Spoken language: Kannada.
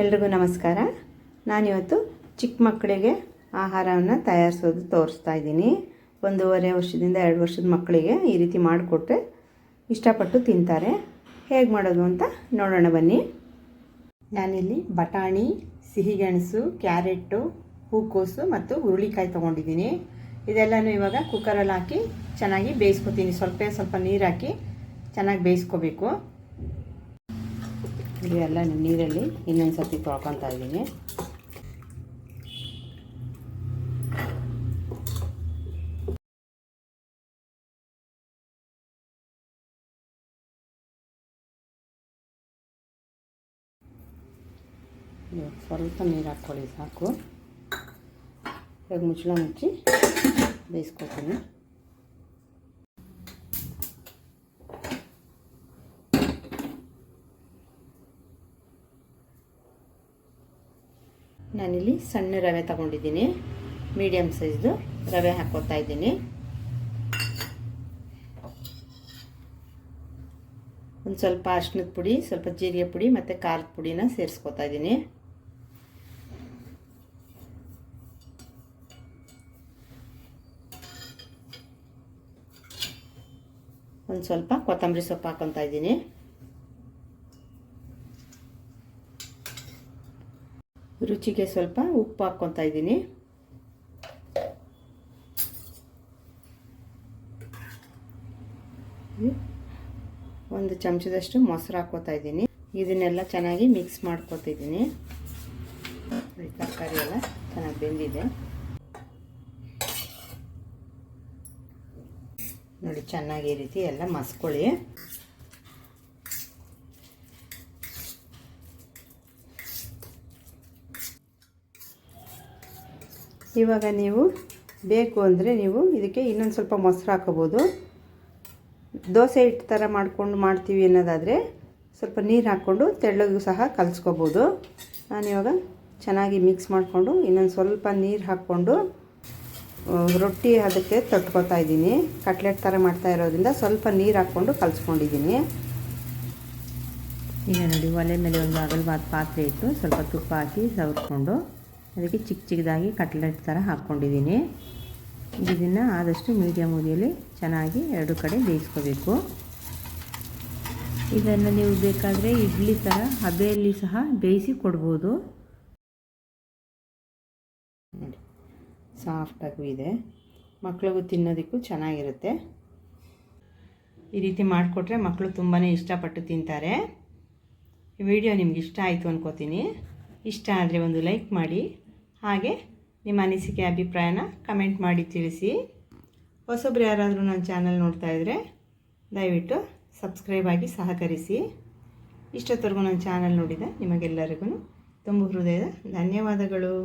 ಎಲ್ರಿಗೂ ನಮಸ್ಕಾರ. ನಾನಿವತ್ತು ಚಿಕ್ಕ ಮಕ್ಕಳಿಗೆ ಆಹಾರವನ್ನು ತಯಾರಿಸೋದು ತೋರಿಸ್ತಾ ಇದ್ದೀನಿ. 1.5 ವರ್ಷದಿಂದ 2 ವರ್ಷದ ಮಕ್ಕಳಿಗೆ ಈ ರೀತಿ ಮಾಡಿಕೊಟ್ರೆ ಇಷ್ಟಪಟ್ಟು ತಿಂತಾರೆ. ಹೇಗೆ ಮಾಡೋದು ಅಂತ ನೋಡೋಣ ಬನ್ನಿ. ನಾನಿಲ್ಲಿ ಬಟಾಣಿ, ಸಿಹಿಗೆಣಸು, ಕ್ಯಾರೆಟು, ಹೂಕೋಸು ಮತ್ತು ಹುರುಳಿಕಾಯಿ ತೊಗೊಂಡಿದ್ದೀನಿ. ಇದೆಲ್ಲನೂ ಇವಾಗ ಕುಕ್ಕರಲ್ಲಿ ಹಾಕಿ ಚೆನ್ನಾಗಿ ಬೇಯಿಸ್ಕೊತೀನಿ. ಸ್ವಲ್ಪ ನೀರು ಹಾಕಿ ಚೆನ್ನಾಗಿ ಬೇಯಿಸ್ಕೋಬೇಕು. ಇದೆಲ್ಲ ನೀರಲ್ಲಿ ಇನ್ನೊಂದು ಸರ್ತಿ ತೊಳ್ಕೊತಾ ಇದ್ದೀನಿ. ಸ್ವಲ್ಪ ನೀರು ಹಾಕ್ಕೊಳ್ಳಿ ಸಾಕು. ಇವಾಗ ಮುಚ್ಚಳ ಮುಚ್ಚಿ ಬೇಯಿಸ್ಕೊತೀನಿ. ನಾನಿಲ್ಲಿ ಸಣ್ಣ ರವೆ ತಗೊಂಡಿದ್ದೀನಿ. ಮೀಡಿಯಮ್ ಸೈಜ್ದು ರವೆ ಹಾಕ್ಕೊತಾ ಇದ್ದೀನಿ. ಒಂದು ಸ್ವಲ್ಪ ಅರಿಶಿನದ ಪುಡಿ, ಸ್ವಲ್ಪ ಜೀರಿಗೆ ಪುಡಿ ಮತ್ತು ಖಾರದ ಪುಡಿನ ಸೇರಿಸ್ಕೊತಾ ಇದ್ದೀನಿ. ಒಂದು ಸ್ವಲ್ಪ ಕೊತ್ತಂಬರಿ ಸೊಪ್ಪು ಹಾಕ್ಕೊತಾ ಇದ್ದೀನಿ. ರುಚಿಗೆ ಸ್ವಲ್ಪ ಉಪ್ಪು ಹಾಕ್ಕೊತಾ ಇದ್ದೀನಿ. ಒಂದು ಚಮಚದಷ್ಟು ಮೊಸರು ಹಾಕ್ಕೊತಾ ಇದ್ದೀನಿ. ಇದನ್ನೆಲ್ಲ ಚೆನ್ನಾಗಿ ಮಿಕ್ಸ್ ಮಾಡ್ಕೊತಿದ್ದೀನಿ. ತರಕಾರಿ ಎಲ್ಲ ಚೆನ್ನಾಗಿ ಬೆಂದಿದೆ ನೋಡಿ. ಚೆನ್ನಾಗಿ ಈ ರೀತಿ ಎಲ್ಲ ಮಸ್ಕೊಳ್ಳಿ. ಇವಾಗ ನೀವು ಬೇಕು ಅಂದರೆ ನೀವು ಇದಕ್ಕೆ ಇನ್ನೊಂದು ಸ್ವಲ್ಪ ಮೊಸರು ಹಾಕೋಬೋದು. ದೋಸೆ ಹಿಟ್ಟು ಥರ ಮಾಡ್ತೀವಿ ಅನ್ನೋದಾದರೆ ಸ್ವಲ್ಪ ನೀರು ಹಾಕ್ಕೊಂಡು ತೆಳ್ಳಗೂ ಸಹ ಕಲಿಸ್ಕೋಬೋದು. ನಾನಿವಾಗ ಚೆನ್ನಾಗಿ ಮಿಕ್ಸ್ ಮಾಡಿಕೊಂಡು ಇನ್ನೊಂದು ಸ್ವಲ್ಪ ನೀರು ಹಾಕ್ಕೊಂಡು ರೊಟ್ಟಿ ಅದಕ್ಕೆ ತೊಟ್ಕೊತಾ ಇದ್ದೀನಿ. ಕಟ್ಲೆಟ್ ಥರ ಮಾಡ್ತಾ ಇರೋದ್ರಿಂದ ಸ್ವಲ್ಪ ನೀರು ಹಾಕ್ಕೊಂಡು ಕಲಿಸ್ಕೊಂಡಿದ್ದೀನಿ. ಈಗ ನೋಡಿ, ಒಲೆ ಮೇಲೆ ಒಂದು ಅಗಲವಾದ ಪಾತ್ರೆ ಇಟ್ಟು ಸ್ವಲ್ಪ ತುಪ್ಪ ಹಾಕಿ ಸವರ್ಕೊಂಡು ಅದಕ್ಕೆ ಚಿಕ್ಕದಾಗಿ ಕಟ್ಲೆಟ್ ಥರ ಹಾಕ್ಕೊಂಡಿದ್ದೀನಿ. ಇದನ್ನು ಆದಷ್ಟು ಮೀಡಿಯಮ್ ಉರಿಯಲ್ಲಿ ಚೆನ್ನಾಗಿ ಎರಡು ಕಡೆ ಬೇಯಿಸ್ಕೋಬೇಕು. ಇದನ್ನು ನೀವು ಬೇಕಾದರೆ ಇಡ್ಲಿ ಥರ ಹಬೆಯಲ್ಲಿ ಸಹ ಬೇಯಿಸಿ ಕೊಡ್ಬೋದು. ಸಾಫ್ಟಾಗೂ ಇದೆ, ಮಕ್ಕಳಿಗೂ ತಿನ್ನೋದಕ್ಕೂ ಚೆನ್ನಾಗಿರುತ್ತೆ. ಈ ರೀತಿ ಮಾಡಿಕೊಟ್ರೆ ಮಕ್ಕಳು ತುಂಬಾ ಇಷ್ಟಪಟ್ಟು ತಿಂತಾರೆ. ಈ ವಿಡಿಯೋ ನಿಮ್ಗೆ ಇಷ್ಟ ಆಯಿತು ಅನ್ಕೋತೀನಿ. ಇಷ್ಟ ಆದರೆ ಒಂದು ಲೈಕ್ ಮಾಡಿ, ಹಾಗೆ ನಿಮ್ಮ ಅನಿಸಿಕೆ ಅಭಿಪ್ರಾಯನ ಕಮೆಂಟ್ ಮಾಡಿ ತಿಳಿಸಿ. ಹೊಸಬ್ರು ಯಾರಾದರೂ ನನ್ನ ಚಾನಲ್ ನೋಡ್ತಾ ಇದ್ದರೆ ದಯವಿಟ್ಟು ಸಬ್ಸ್ಕ್ರೈಬ್ ಆಗಿ ಸಹಕರಿಸಿ. ಇಷ್ಟೊತ್ತರೆಗೂ ನನ್ನ ಚಾನಲ್ ನೋಡಿದ ನಿಮಗೆಲ್ಲರಿಗೂ ತುಂಬ ಹೃದಯದ ಧನ್ಯವಾದಗಳು.